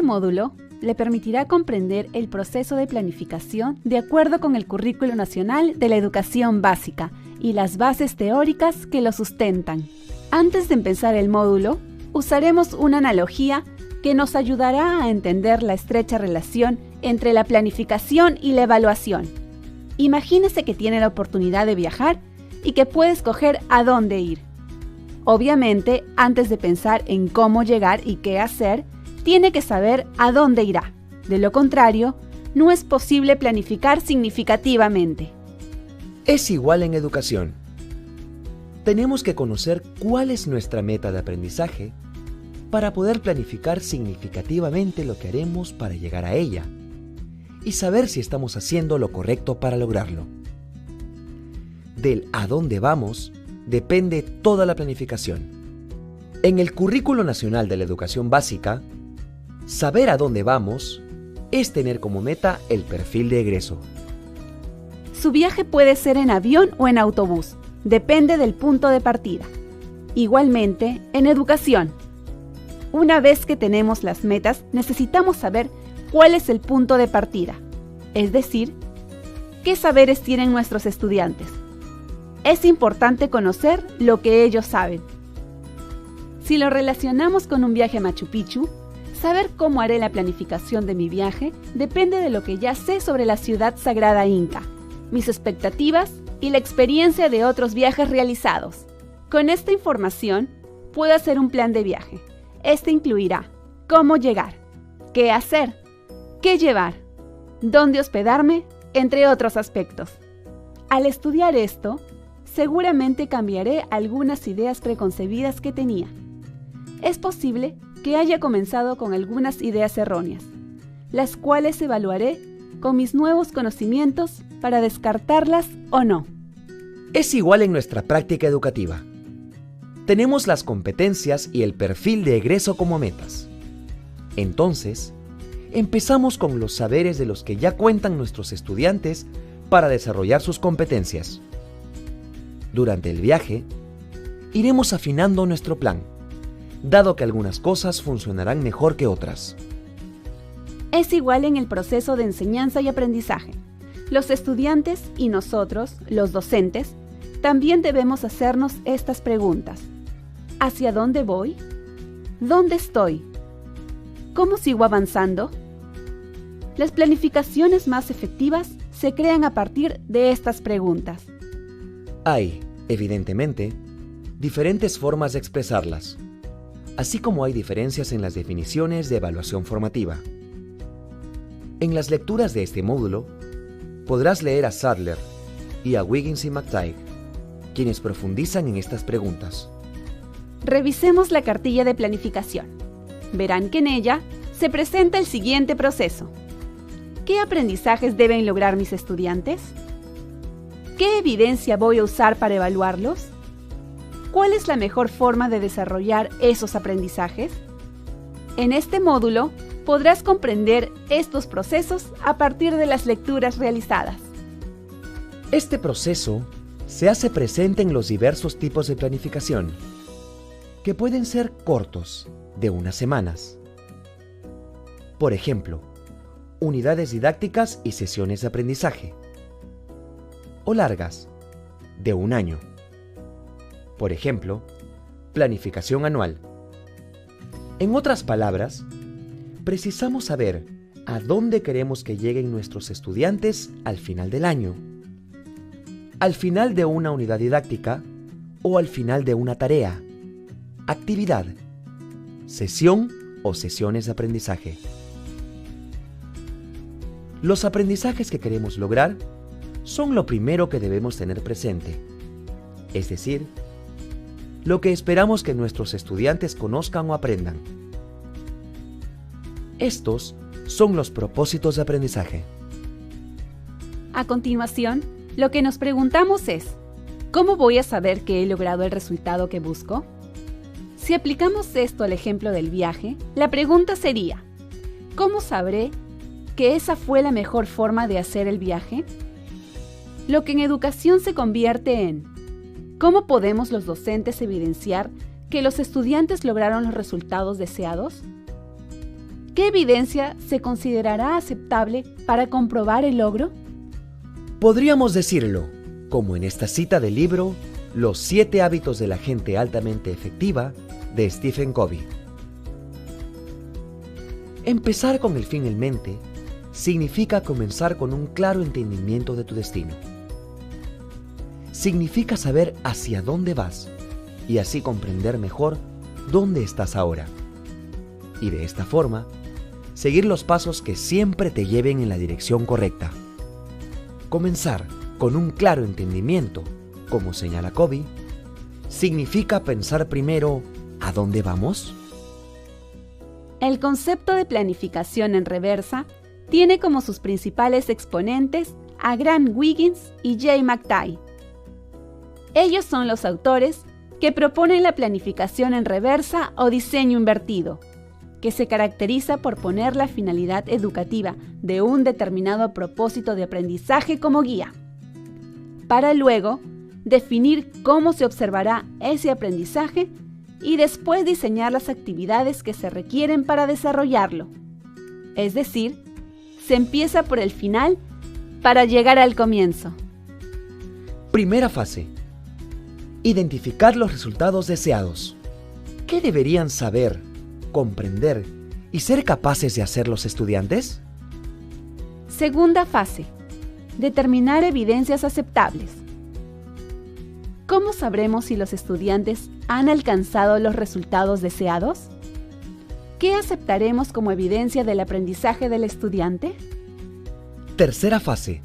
módulo le permitirá comprender el proceso de planificación de acuerdo con el Currículo Nacional de la Educación Básica y las bases teóricas que lo sustentan. Antes de empezar el módulo, usaremos una analogía que nos ayudará a entender la estrecha relación entre la planificación y la evaluación. Imagínese que tiene la oportunidad de viajar y que puede escoger a dónde ir. Obviamente, antes de pensar en cómo llegar y qué hacer, tiene que saber a dónde irá. De lo contrario, no es posible planificar significativamente. Es igual en educación. Tenemos que conocer cuál es nuestra meta de aprendizaje para poder planificar significativamente lo que haremos para llegar a ella y saber si estamos haciendo lo correcto para lograrlo. Del a dónde vamos depende toda la planificación. En el Currículo Nacional de la Educación Básica, saber a dónde vamos es tener como meta el perfil de egreso. Su viaje puede ser en avión o en autobús, depende del punto de partida. Igualmente, en educación. Una vez que tenemos las metas, necesitamos saber cuál es el punto de partida, es decir, qué saberes tienen nuestros estudiantes. Es importante conocer lo que ellos saben. Si lo relacionamos con un viaje a Machu Picchu, saber cómo haré la planificación de mi viaje depende de lo que ya sé sobre la ciudad sagrada inca, mis expectativas y la experiencia de otros viajes realizados. Con esta información, puedo hacer un plan de viaje. Este incluirá cómo llegar, qué hacer, qué llevar, dónde hospedarme, entre otros aspectos. Al estudiar esto, seguramente cambiaré algunas ideas preconcebidas que tenía. Es posible que haya comenzado con algunas ideas erróneas, las cuales evaluaré con mis nuevos conocimientos para descartarlas o no. Es igual en nuestra práctica educativa. Tenemos las competencias y el perfil de egreso como metas. Entonces, empezamos con los saberes de los que ya cuentan nuestros estudiantes para desarrollar sus competencias. Durante el viaje, iremos afinando nuestro plan, dado que algunas cosas funcionarán mejor que otras. Es igual en el proceso de enseñanza y aprendizaje. Los estudiantes y nosotros, los docentes, también debemos hacernos estas preguntas. ¿Hacia dónde voy? ¿Dónde estoy? ¿Cómo sigo avanzando? Las planificaciones más efectivas se crean a partir de estas preguntas. Hay, evidentemente, diferentes formas de expresarlas, así como hay diferencias en las definiciones de evaluación formativa. En las lecturas de este módulo, podrás leer a Sadler y a Wiggins y McTighe, quienes profundizan en estas preguntas. Revisemos la cartilla de planificación. Verán que en ella se presenta el siguiente proceso. ¿Qué aprendizajes deben lograr mis estudiantes? ¿Qué evidencia voy a usar para evaluarlos? ¿Cuál es la mejor forma de desarrollar esos aprendizajes? En este módulo podrás comprender estos procesos a partir de las lecturas realizadas. Este proceso se hace presente en los diversos tipos de planificación, que pueden ser cortos, de unas semanas. Por ejemplo, unidades didácticas y sesiones de aprendizaje. O largas, de un año. Por ejemplo, planificación anual. En otras palabras, precisamos saber a dónde queremos que lleguen nuestros estudiantes al final del año, al final de una unidad didáctica o al final de una tarea, actividad, sesión o sesiones de aprendizaje. Los aprendizajes que queremos lograr son lo primero que debemos tener presente, es decir, lo que esperamos que nuestros estudiantes conozcan o aprendan. Estos son los propósitos de aprendizaje. A continuación, lo que nos preguntamos es, ¿cómo voy a saber que he logrado el resultado que busco? Si aplicamos esto al ejemplo del viaje, la pregunta sería, ¿cómo sabré que esa fue la mejor forma de hacer el viaje? Lo que en educación se convierte en, ¿cómo podemos los docentes evidenciar que los estudiantes lograron los resultados deseados? ¿Qué evidencia se considerará aceptable para comprobar el logro? Podríamos decirlo, como en esta cita del libro Los 7 hábitos de la gente altamente efectiva de Stephen Covey. Empezar con el fin en mente significa comenzar con un claro entendimiento de tu destino. Significa saber hacia dónde vas y así comprender mejor dónde estás ahora. Y de esta forma, seguir los pasos que siempre te lleven en la dirección correcta. Comenzar con un claro entendimiento, como señala Covey, significa pensar primero ¿a dónde vamos? El concepto de planificación en reversa tiene como sus principales exponentes a Grant Wiggins y Jay McTighe. Ellos son los autores que proponen la planificación en reversa o diseño invertido, que se caracteriza por poner la finalidad educativa de un determinado propósito de aprendizaje como guía, para luego definir cómo se observará ese aprendizaje y después diseñar las actividades que se requieren para desarrollarlo. Es decir, se empieza por el final para llegar al comienzo. Primera fase. Identificar los resultados deseados. ¿Qué deberían saber, comprender y ser capaces de hacer los estudiantes? Segunda fase. Determinar evidencias aceptables. ¿Cómo sabremos si los estudiantes han alcanzado los resultados deseados? ¿Qué aceptaremos como evidencia del aprendizaje del estudiante? Tercera fase.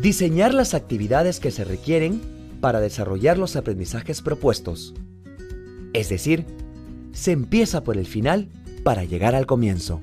Diseñar las actividades que se requieren para desarrollar los aprendizajes propuestos. Es decir, se empieza por el final para llegar al comienzo.